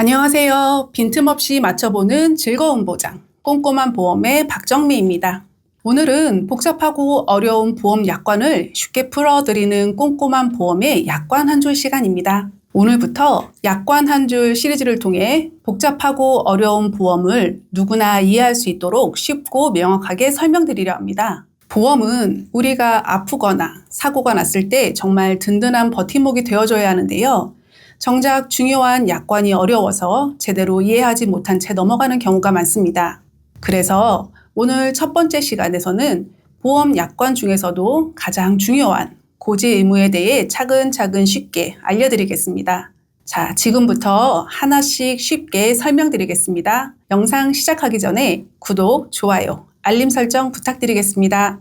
안녕하세요. 빈틈없이 맞춰보는 즐거운 보장, 꼼꼼한 보험의 박정미입니다. 오늘은 복잡하고 어려운 보험 약관을 쉽게 풀어드리는 꼼꼼한 보험의 약관 한 줄 시간입니다. 오늘부터 약관 한 줄 시리즈를 통해 복잡하고 어려운 보험을 누구나 이해할 수 있도록 쉽고 명확하게 설명드리려 합니다. 보험은 우리가 아프거나 사고가 났을 때 정말 든든한 버팀목이 되어줘야 하는데요. 정작 중요한 약관이 어려워서 제대로 이해하지 못한 채 넘어가는 경우가 많습니다. 그래서 오늘 첫 번째 시간에서는 보험 약관 중에서도 가장 중요한 고지 의무에 대해 차근차근 쉽게 알려드리겠습니다. 자, 지금부터 하나씩 쉽게 설명드리겠습니다. 영상 시작하기 전에 구독, 좋아요, 알림 설정 부탁드리겠습니다.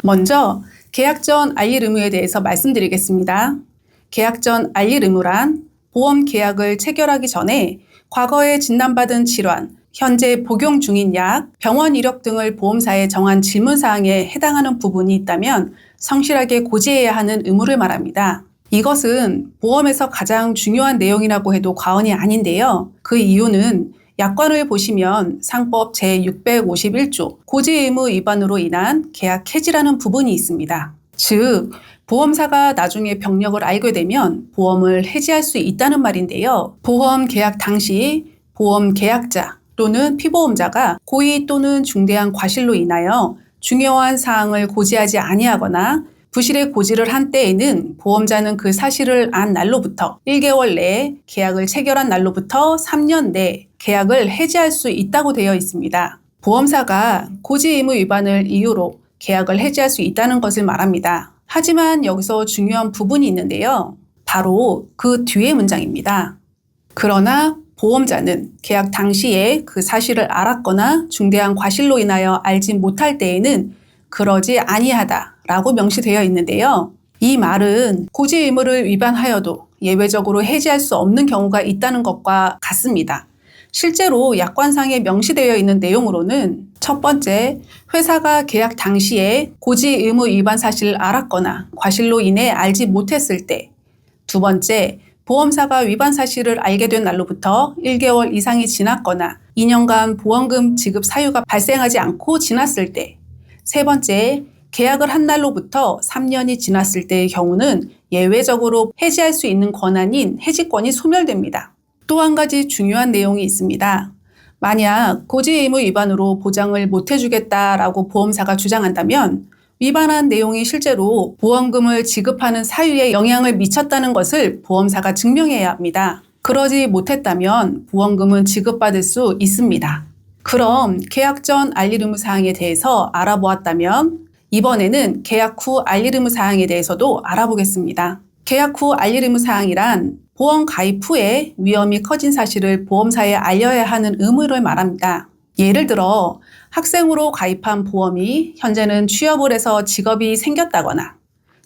먼저 계약 전 알릴 의무에 대해서 말씀드리겠습니다. 계약 전 알릴 의무란 보험 계약을 체결하기 전에 과거에 진단받은 질환, 현재 복용 중인 약, 병원 이력 등을 보험사에 정한 질문사항에 해당하는 부분이 있다면 성실하게 고지해야 하는 의무를 말합니다. 이것은 보험에서 가장 중요한 내용이라고 해도 과언이 아닌데요. 그 이유는 약관을 보시면 상법 제651조 고지 의무 위반으로 인한 계약 해지라는 부분이 있습니다. 즉, 보험사가 나중에 병력을 알게 되면 보험을 해지할 수 있다는 말인데요. 보험 계약 당시 보험 계약자 또는 피보험자가 고의 또는 중대한 과실로 인하여 중요한 사항을 고지하지 아니하거나 부실의 고지를 한 때에는 보험자는 그 사실을 안 날로부터 1개월 내에 계약을 체결한 날로부터 3년 내에 계약을 해지할 수 있다고 되어 있습니다. 보험사가 고지 의무 위반을 이유로 계약을 해지할 수 있다는 것을 말합니다. 하지만 여기서 중요한 부분이 있는데요. 바로 그 뒤의 문장입니다. 그러나 보험자는 계약 당시에 그 사실을 알았거나 중대한 과실로 인하여 알지 못할 때에는 그러지 아니하다라고 명시되어 있는데요. 이 말은 고지 의무를 위반하여도 예외적으로 해지할 수 없는 경우가 있다는 것과 같습니다. 실제로 약관상에 명시되어 있는 내용으로는 첫 번째, 회사가 계약 당시에 고지 의무 위반 사실을 알았거나 과실로 인해 알지 못했을 때, 두 번째, 보험사가 위반 사실을 알게 된 날로부터 1개월 이상이 지났거나 2년간 보험금 지급 사유가 발생하지 않고 지났을 때, 세 번째, 계약을 한 날로부터 3년이 지났을 때의 경우는 예외적으로 해지할 수 있는 권한인 해지권이 소멸됩니다. 또 한 가지 중요한 내용이 있습니다. 만약 고지 의무 위반으로 보장을 못 해주겠다라고 보험사가 주장한다면 위반한 내용이 실제로 보험금을 지급하는 사유에 영향을 미쳤다는 것을 보험사가 증명해야 합니다. 그러지 못했다면 보험금은 지급받을 수 있습니다. 그럼 계약 전 알릴 의무 사항에 대해서 알아보았다면 이번에는 계약 후 알릴 의무 사항에 대해서도 알아보겠습니다. 계약 후 알릴 의무 사항이란 보험 가입 후에 위험이 커진 사실을 보험사에 알려야 하는 의무를 말합니다. 예를 들어 학생으로 가입한 보험이 현재는 취업을 해서 직업이 생겼다거나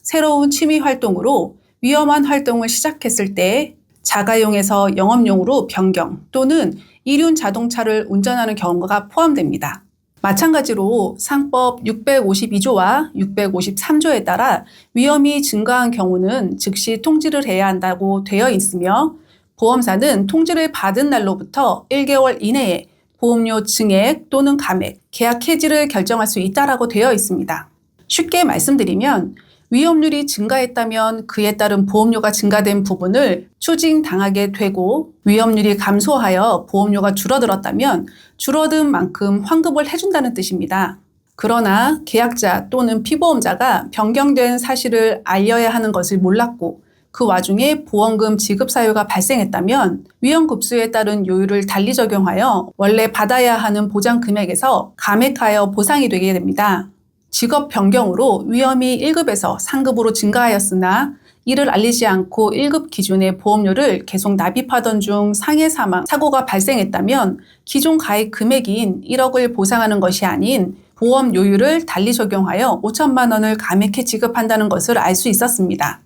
새로운 취미 활동으로 위험한 활동을 시작했을 때 자가용에서 영업용으로 변경 또는 이륜 자동차를 운전하는 경우가 포함됩니다. 마찬가지로 상법 652조와 653조에 따라 위험이 증가한 경우는 즉시 통지를 해야 한다고 되어 있으며 보험사는 통지를 받은 날로부터 1개월 이내에 보험료 증액 또는 감액, 계약 해지를 결정할 수 있다고 되어 있습니다. 쉽게 말씀드리면 위험률이 증가했다면 그에 따른 보험료가 증가된 부분을 추징당하게 되고 위험률이 감소하여 보험료가 줄어들었다면 줄어든 만큼 환급을 해준다는 뜻입니다. 그러나 계약자 또는 피보험자가 변경된 사실을 알려야 하는 것을 몰랐고 그 와중에 보험금 지급 사유가 발생했다면 위험급수에 따른 요율을 달리 적용하여 원래 받아야 하는 보장 금액에서 감액하여 보상이 되게 됩니다. 직업 변경으로 위험이 1급에서 상급으로 증가하였으나 이를 알리지 않고 1급 기준의 보험료를 계속 납입하던 중 상해 사망, 사고가 발생했다면 기존 가입 금액인 1억을 보상하는 것이 아닌 보험 요율을 달리 적용하여 5천만 원을 감액해 지급한다는 것을 알 수 있었습니다.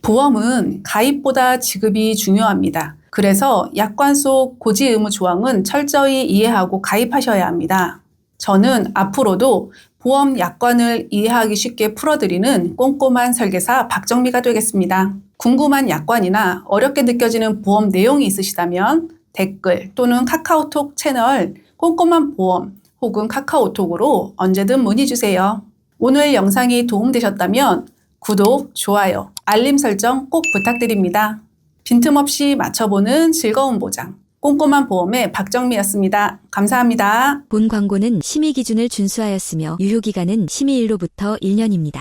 보험은 가입보다 지급이 중요합니다. 그래서 약관 속 고지 의무 조항은 철저히 이해하고 가입하셔야 합니다. 저는 앞으로도 보험 약관을 이해하기 쉽게 풀어드리는 꼼꼼한 설계사 박정미가 되겠습니다. 궁금한 약관이나 어렵게 느껴지는 보험 내용이 있으시다면 댓글 또는 카카오톡 채널 꼼꼼한 보험 혹은 카카오톡으로 언제든 문의 주세요. 오늘 영상이 도움되셨다면 구독, 좋아요, 알림 설정 꼭 부탁드립니다. 빈틈없이 맞춰보는 즐거운 보장. 꼼꼼한 보험의 박정미였습니다. 감사합니다. 본 광고는 심의 기준을 준수하였으며 유효기간은 심의일로부터 1년입니다.